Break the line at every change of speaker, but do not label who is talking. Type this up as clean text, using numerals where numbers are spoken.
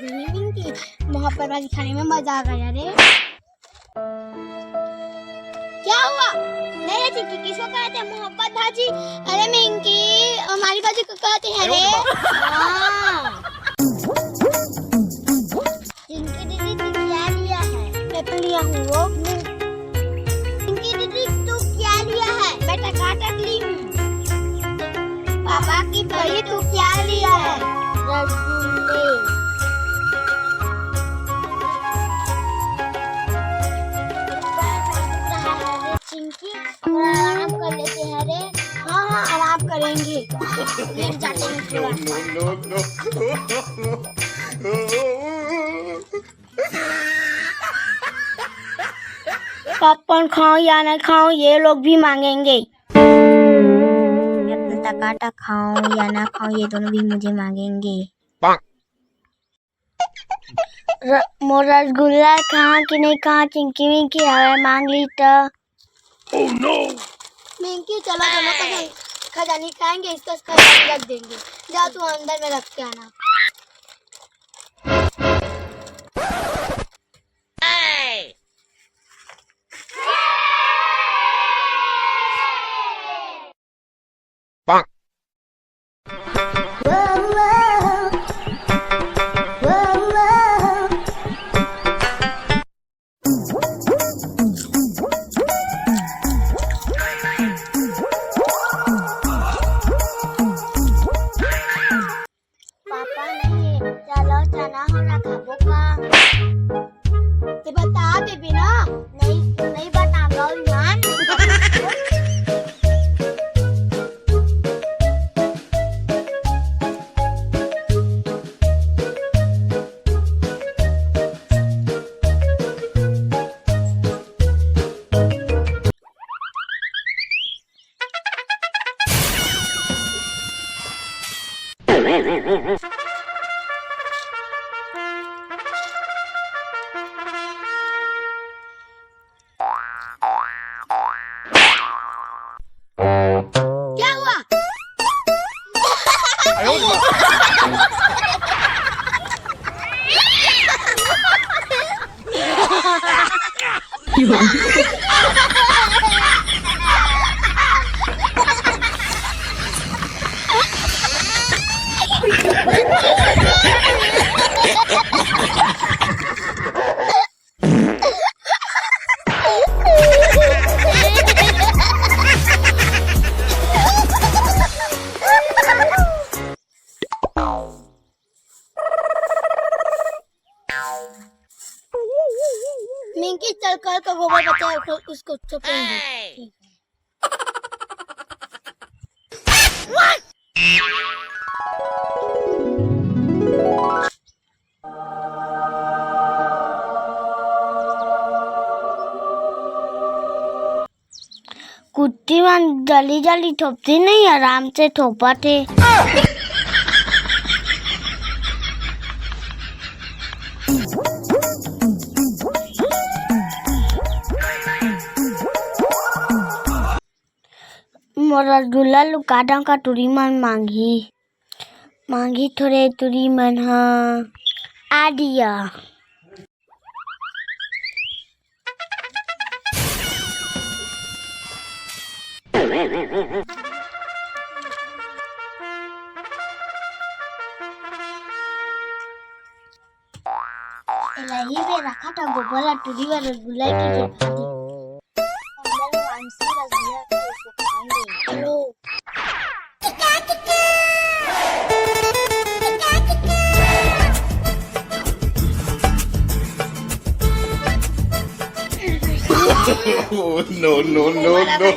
रही है मिंकी। मोहब्बत भाजी खाने में मजा आ गया रे। क्या हुआ? नहीं चिंकी, किसको कहते हैं मोहब्बत भाजी? अरे मिंकी, हमारी भाजी को कहते हैं रे। चिंकी दीदी तू क्या लिया है? मैं तो लिया हूँ वो। चिंकी दीदी तू क्या लिया है? मैं टकाटक ली हूँ। पापा की परी तू क्या लिया है? रसगुल्ले। चिंकी थोड़ा आराम कर लेते हैं रे। हाँ हाँ आराम करेंगे। लेट जाते हैं थोड़ा। पॉपकॉर्न खाओ या ना खाओ ये लोग भी मांगेंगे। टकाटक खाओ या ना खाओ ये दोनों भी मुझे मांगेंगे। मोर रसगुल्ला कहाँ कि नहीं कहाँ चिंकी मिंकी हमें मांग ली तो। Oh no! मिंकी चलो चलो खजानी खाएंगे, इसका खजानी रख देंगे। जाओ तू अंदर में रख के आना। पापा नहीं चलो चना हो रहा खाबो का। ते बता बेबी ना। नहीं बताऊंगा ईमान। क्या हुआ? मिंकी चल कल का गोबर बचा उसको छुपेंगे। कुत्ती मन जल्दी जल्दी ठोपती नहीं, आराम से ठोपा थे। रसगुल्ला लुकाटा का टूरी मन मांगी थोड़े टूरी मन आ दिया। इलाही में रखा था गोबर टूरी व रसगुल्ला की जगह दी। अंदर वांसी रसगुल्ला का उसको खाएंगे। Hello
Oh no no no no!